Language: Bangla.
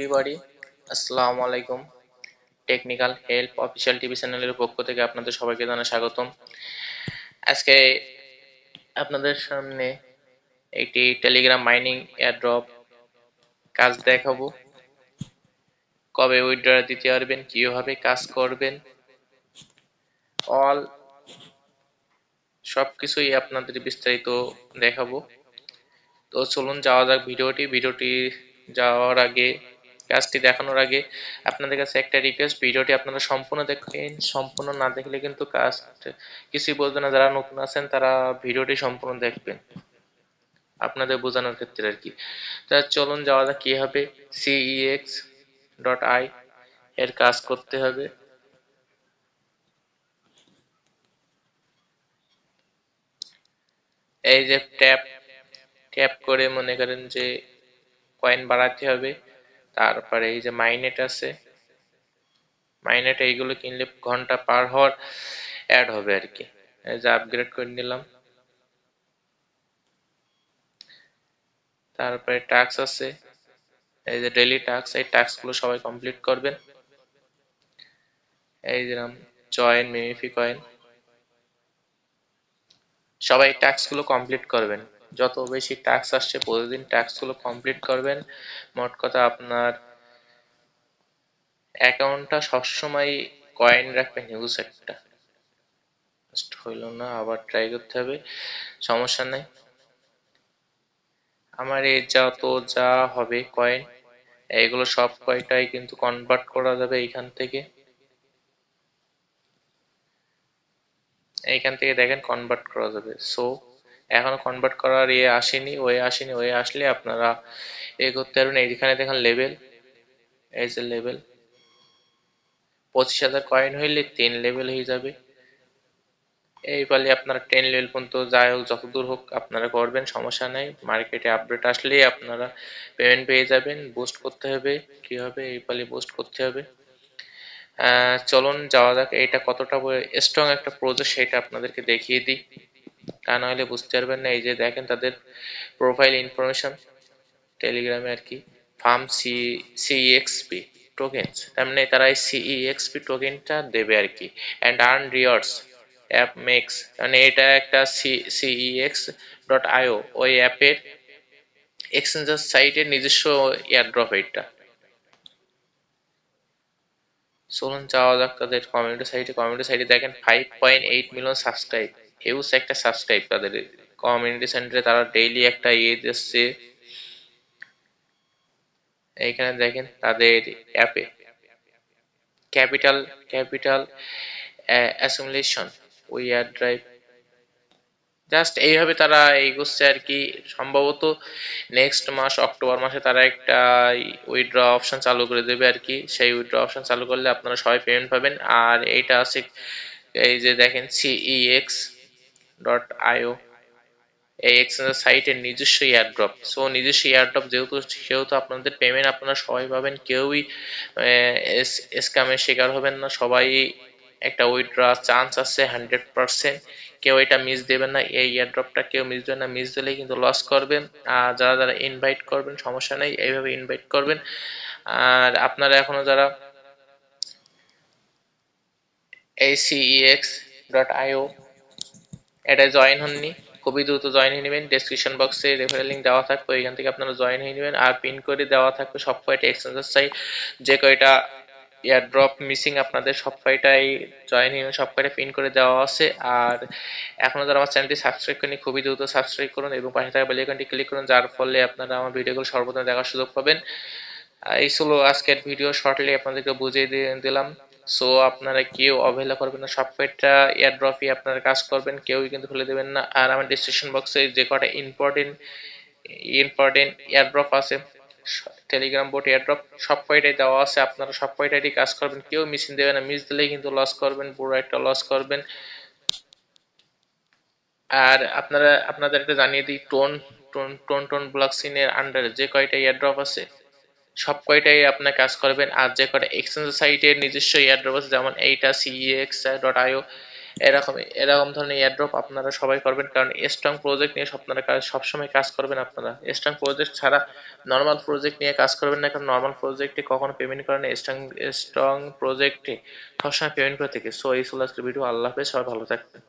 এভরিবডি, আসসালামু আলাইকুম। টেকনিক্যাল হেল্প অফিসিয়াল টিভি চ্যানেলের পক্ষ থেকে আপনাদের সবাইকে জানাই স্বাগতম। আজকে আপনাদের সামনে একটি টেলিগ্রাম মাইনিং এয়ারড্রপ কাজ দেখাবো। কবে উইথড্র দিতে পারবেন, কিভাবে কাজ করবেন, সবকিছুই আপনাদের বিস্তারিত দেখাবো। তো চলুন যাওয়া যাক ভিডিওটি যাওয়ার আগে, কাজটি দেখানোর আগে আপনাদের কাছে একটা রিকোয়েস্ট, ভিডিওটি আপনারা সম্পূর্ণ দেখেন। সম্পূর্ণ না দেখলে কিন্তু কাজ কিছুই বুঝবে না। যারা নতুন আছেন তারা ভিডিওটি সম্পূর্ণ দেখবেন আপনাদের বোঝানোর ক্ষেত্রে আর কি। তা চলুন যাওয়া যাক কিভাবে cex.i এর কাজ করতে হবে। এই যে ট্যাপ করে মনে করেন যে কয়েন বাড়াতে হবে। তারপরে এই যে মাইনেট আছে, মাইনেট এইগুলো কিনলে ঘন্টা পার হওয়ার অ্যাড হবে আর কি। এই যে আপগ্রেড করে নিলাম। তারপরে টাস্ক আছে, এই যে ডেইলি টাস্ক, এই টাস্কগুলো সবাই কমপ্লিট করবেন। এই যেরকম জয়েন মিমিফি কয়েন, সবাই টাস্কগুলো কমপ্লিট করবেন। যত বেশি টাস্ক আসছে প্রতিদিন টাস্কগুলো কমপ্লিট করবেন। মোট কথা আপনার অ্যাকাউন্টটা সবসময় কয়েন রাখবেন, হিউজ একটা। হইল না, আবার ট্রাই করতে হবে, সমস্যা নাই। আমার এই যা হবে কয়েন, এইগুলো সব কয়টাই কিন্তু কনভার্ট করা যাবে এইখান থেকে। দেখেন কনভার্ট করা যাবে। সো এখনো কনভার্ট করার আসেনি, ওয়ে আসলে আপনারা করতে পারবেন। এইখানে দেখেন লেভেল, এই যে লেভেল 25,000 কয়েন হইলে 3 লেভেল হয়ে যাবে। এই পালে আপনারা 10 লেভেল পর্যন্ত যাই হোক, যতদূর হোক আপনারা করবেন, সমস্যা নাই। মার্কেটে আপডেট আসলেই আপনারা পেমেন্ট পেয়ে যাবেন। বুস্ট করতে হবে, কি হবে এই পালে বুস্ট করতে হবে। চলুন যাওয়া যাক। এটা কতটা স্ট্রং একটা প্রজেক্ট সেটা আপনাদেরকে দেখিয়ে দিই, তা না হলে বুঝতে পারবেন না। এই যে দেখেন তাদের প্রোফাইল ইনফরমেশন টেলিগ্রামে আর কি, ফার্ম সিইএক্সপি টোকেনস, তার মানে তারা এই সিইএক্সপি টোকেনটা দেবে আর কি। And earn rewards app makes, মানে এটা একটা cex.io ওই অ্যাপের এক্সচেঞ্জার সাইটের নিজস্ব এয়ারড্রপ। এটা চলুন যাওয়া যাক তাদের কমিউনিটি সাইটে দেখেন 5.8 মিলিয়ন সাবস্ক্রাইব, হিউজ একটা সাবস্ক্রাইব তাদের কমিউনিটি সেন্টারে। তারা ডেইলি একটা দিচ্ছে। এইখানে দেখেন তাদের অ্যাপে capital assimilation we air drive, just এইভাবে তারা এগোচ্ছে আর কি। সম্ভবত নেক্সট মাস অক্টোবর মাসে তারা একটা উইথড্র অপশন চালু করে দেবে আর কি। সেই উইথড্র অপশন চালু করলে আপনারা সবাই পেমেন্ট পাবেন। আর এইটা আছে, এই যে দেখেন cex.io, এই এক্সচেঞ্জ সাইটের নিজস্ব এয়ারড্রপ। সো নিজস্ব এয়ারড্রপ সেহেতু আপনাদের পেমেন্ট আপনারা সবাই পাবেন। কেউই স্ক্যামের শিকার হবেন না। সবাই একটা উইথড্র চান্স আছে 100%। কেউ এটা মিস দেবেন না, এই এয়ারড্রপটা কেউ মিস দেবেন না। মিস দিলেই কিন্তু লস করবেন। আর যারা ইনভাইট করবেন সমস্যা নেই, এইভাবে ইনভাইট করবেন। আর আপনারা এখনো যারা এই cex.io এটা জয়েন হননি, খুবই দ্রুত জয়েন হয়ে নেবেন। ডেসক্রিপশন বক্সে রেফারেল লিঙ্ক দেওয়া থাকবে, এখান থেকে আপনারা জয়েন হয়ে নেবেন। আর পিন করে দেওয়া থাকবে সব কয়টা এক্সচেঞ্জের সাইট, যে কয়টা এয়ারড্রপ মিসিং আপনাদের সব কয়টাই জয়েন হয়ে সব কয়টা পিন করে দেওয়া আছে। আর এখনো যারা আমার চ্যানেলটি সাবস্ক্রাইব করেনি খুবই দ্রুত সাবস্ক্রাইব করুন এবং পাশে থাকা বেল আইকনটি ক্লিক করুন, যার ফলে আপনারা আমার ভিডিওগুলো সর্বপ্রথম দেখার সুযোগ পাবেন। এই ছিল আজকের ভিডিও, শর্টলি আপনাদেরকে বুঝিয়ে দিলাম। সো আপনারা কেউ অবহেলা করবেন না, সব কয়টা এয়ারড্রপই আপনারা কাজ করবেন, কেউই কিন্তু ফেলে দেবেন না। আর আমার ডিসক্রিপশন বক্সে যে কটা ইম্পর্টেন্ট এয়ারড্রপ আছে, টেলিগ্রাম বোট এয়ারড্রপ, সব কয়টাই দেওয়া আছে। আপনারা সব কয়টাই কাজ করবেন, কেউ মিসিং দেবেন না। মিস দিলেই কিন্তু লস করবেন, পুরো একটা লস করবেন। আর আপনাদের একটা জানিয়ে দিই, টোন ব্লকচেইনের আন্ডারে যে কয়টা এয়ারড্রপ আছে সব কয়টাই আপনার কাজ করবেন। আর যে কয়টা এক্সচেঞ্জ সাইটের নিজস্ব এয়ারড্রপ আছে, যেমন এইটা cex.io, এরকম ধরনের এয়ারড্রপ আপনারা সবাই করবেন, কারণ স্ট্রং প্রজেক্ট নিয়ে আপনারা সবসময় কাজ করবেন। আপনারা স্ট্রং প্রজেক্ট ছাড়া নর্মাল প্রজেক্ট নিয়ে কাজ করবেন না, কারণ নর্মাল প্রজেক্টে কখনো পেমেন্ট করে না, স্ট্রং প্রজেক্টে সবসময় পেমেন্ট করে থাকে। সো এই ছিল আজকের ভিডিও। আল্লাহ হাফেজ, সবাই ভালো থাকবেন।